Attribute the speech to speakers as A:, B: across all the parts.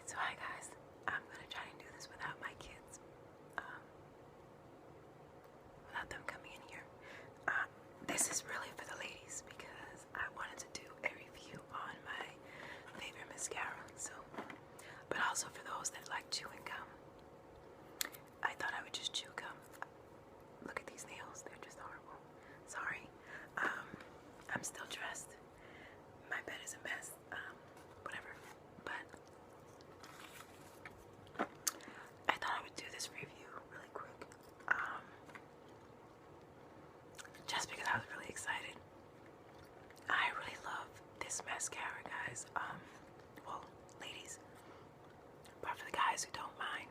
A: So hi guys, I'm gonna try and do this without my kids, without them coming in here. This is really for the ladies because I wanted to do a review on my favorite mascara. So, but also for those that like chewing gum. I thought I would just chew gum. Look at these nails; they're just horrible. Sorry. I'm still dressed. My bed is a mess. Whatever. But I thought I would do this review really quick, just because I was really excited. I really love this mascara, guys. Well, ladies, but for the guys who don't mind,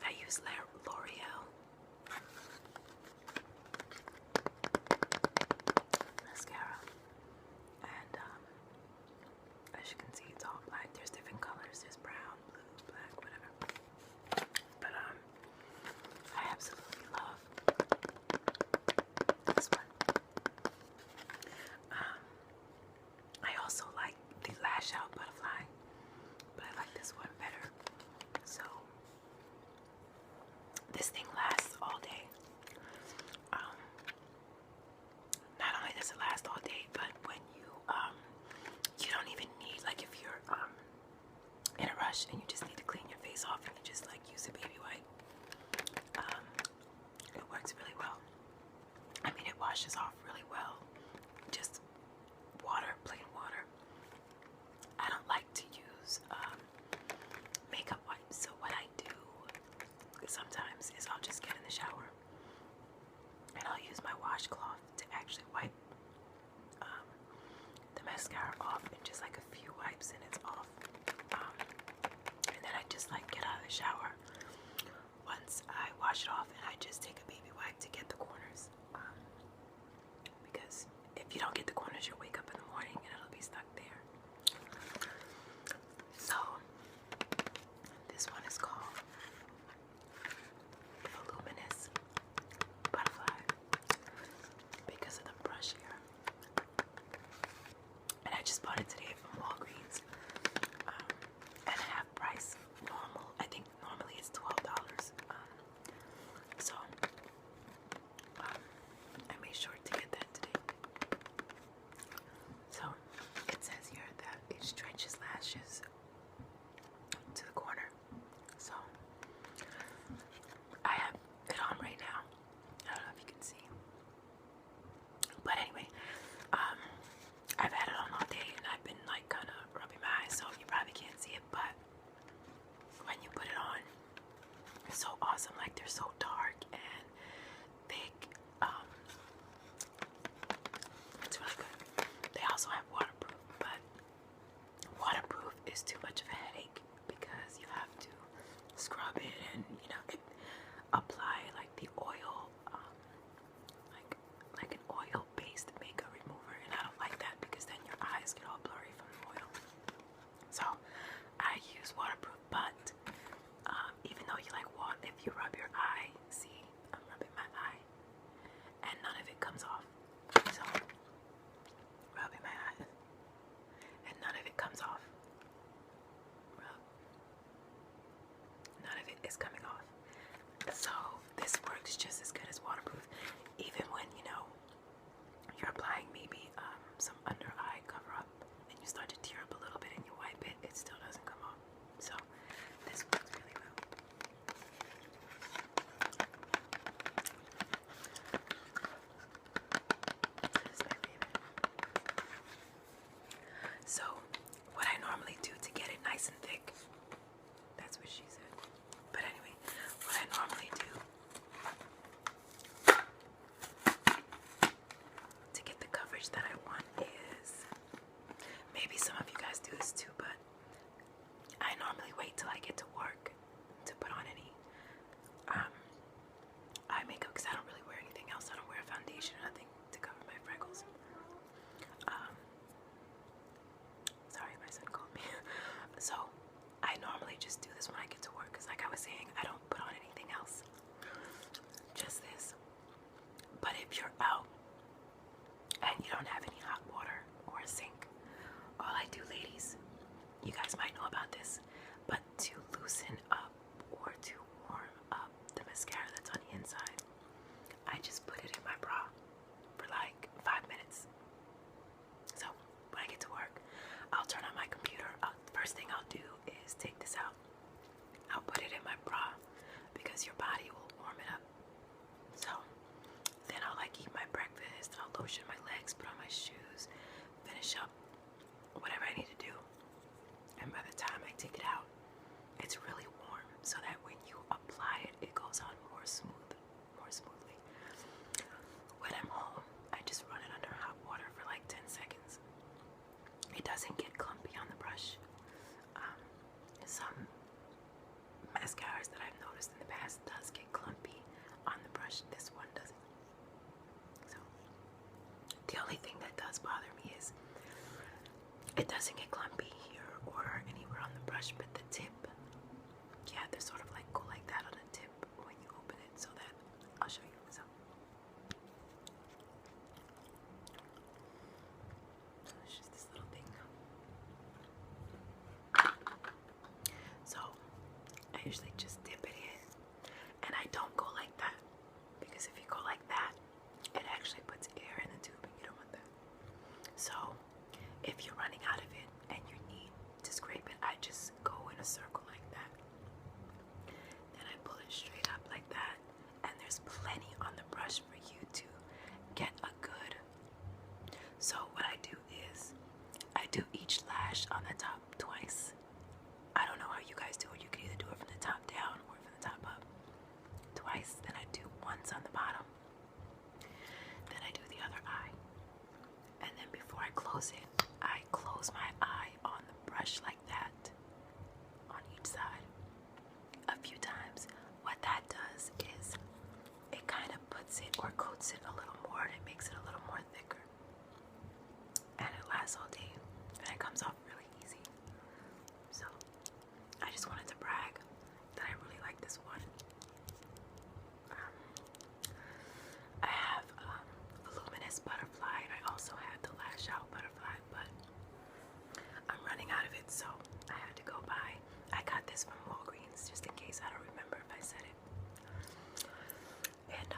A: I use L'Oreal mascara, and as you can see, it's all black. There's different colors. There's brown, blue, black, whatever. But I absolutely love this one. I also like the Lash Out Butterfly, but I like this one better. So this thing lasts all day. Not only does it last all day, but when you don't even need, like, if you're in a rush and you just need to clean your face off and you just like use a baby wipe, it works really well. I mean, it washes off really well. Just water, plain water. I don't like to use makeup wipes, so what I do sometimes is I'll just get in the shower and I'll use my washcloth to actually wipe the mascara off in just like a few wipes and it's off. And then I just like get out of the shower once I wash it off and I just take a baby wipe to get the corners. Because if you don't get the corners, you'll wake up in the morning and it'll be stuck there. So this one is called Voluminous Butterfly because of the brush here. And I just bought it today from Walgreens. At half price. I think normally it's $12. So I made sure to get that today. So it says here that it stretches lashes to the corner. So I have it on right now. I don't know if you can see. But anyway, I've had it on all day and I've been like kind of rubbing my eyes, so you probably can't see it, but when you put it on, it's so awesome. Like, they're so dark and thick. It's really good. They also have waterproof, but waterproof is too much of a headache because you have to scrub it and, you know, apply like the oil, like an oil-based makeup remover, and I don't like that because then your eyes get all blurry from the oil. So I use waterproof, but even though you like water, if you rub your eye, see, I'm rubbing my eye, and none of it comes off. So rubbing my eye, and none of it comes off. Rub. None of it is coming off. So this works just as good as waterproof, even when, you know, you're applying maybe some under eye cover up and you start to tear up a little bit and you wipe it, it still doesn't come off. So this works really well. This is my favorite. So what I normally do to get it nice and thick, that's what she said. But anyway, what I normally do to get the coverage that I want is, maybe some of you guys do this too, but doesn't get clumpy on the brush. Some mascaras that I've noticed in the past does get clumpy on the brush. This one doesn't. So the only thing that does bother me is it doesn't get clumpy here or anywhere on the brush, but the tip, yeah, they sort of like go like that on the tip when you open it. So that I'll show you. So it's just this little thing. So I usually just dip it in, and I don't go like that, because if you go like that, it actually puts air in the tube, and you don't want that. So if you're running out of it and you need to scrape it, I just go in a circle like that. Then I pull it straight up like that, and there's plenty on the brush for you to get a good. So what I do is I do each lash on the top twice. I don't know how you guys do it. You can either do it from the top down or from the top up. Twice. Then I do once on the bottom. Then I do the other eye. And then before I close it, I close my eye on the brush like that on each side a few times. What that does is it kind of puts it or coats it a little more, and it makes it a little more thicker. And it lasts all day, and it comes off really easy. So I just wanted to brag that I really like this one. I have Voluminous Butterfly, and I also have the Lash Out Butterfly, but I'm running out of it, so I had to go buy. I got this from Walgreens just in case. I don't remember if I said it. And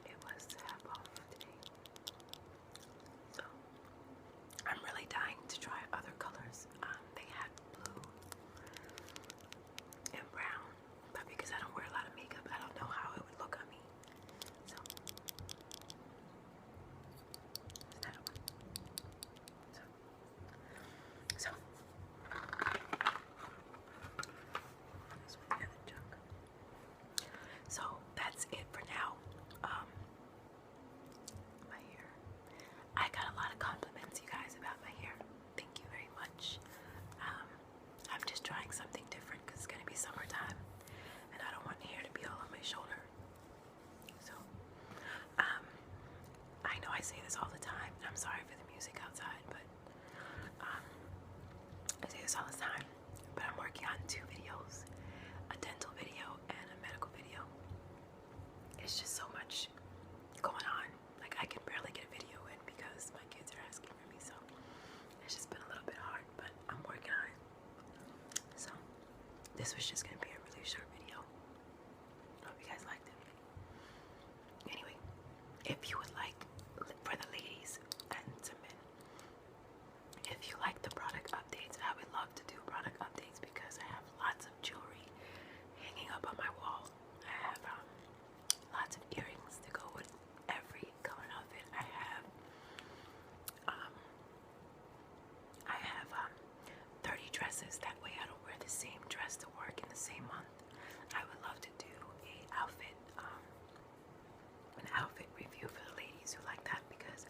A: it was half off today. So I'm really dying to try other colors. They had blue and brown, but because I don't wear a lot of makeup, I don't know how it would look on me. So that one. So that's what the other junk. So that's it for now. My hair. I got a lot of compliments, you guys, about my hair. Thank you very much. I'm just trying something different because it's gonna be summertime, and I don't want hair to be all on my shoulder. So, I know I say this all the time, and I'm sorry for the music outside, but I say this all the time. But I'm working on 2 videos, a dental video and a medical video. It's just so much going on. Like, I can barely get a video in because my kids are asking for me, so it's just been a little bit hard, but I'm working on it. So this was just gonna be a really short video. Hope you guys liked it. Anyway, if you would like, for the ladies and some men, if you like the product updates, I would love to do product updates because I have lots of jewelry hanging up on my wall. I have lots of earrings to go with every color outfit. I have 30 dresses. That way I don't wear the same dress to work in the same month. I would love to do an outfit review for the ladies who like that, because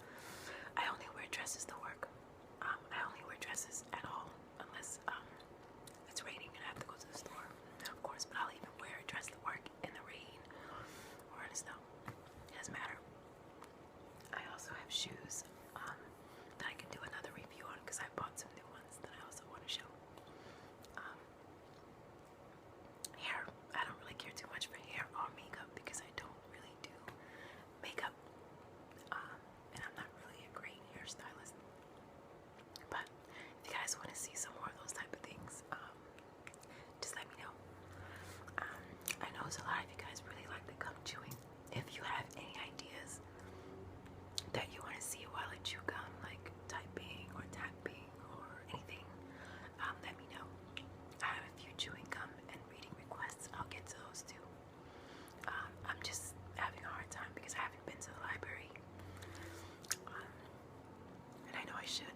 A: I only wear dresses to work. I only wear dresses at all unless it's raining and I have to go to the store. And of course, but I'll even wear a dress to work in the rain or in the snow. It doesn't matter. I also have shoes that I can do another review on because I bought some new ones that I also want to show. Hair, I don't really care too much for hair or makeup because I don't really do makeup, and I'm not really a great hairstylist. But if you guys want to see some more of those type of things, just let me know. I know a lot of you guys really like the gum chewing. If you have any ideas that you want to see while I chew gum, like typing or tapping or anything, let me know. I have a few chewing gum and reading requests. I'll get to those too. I'm just having a hard time because I haven't been to the library, and I know I should.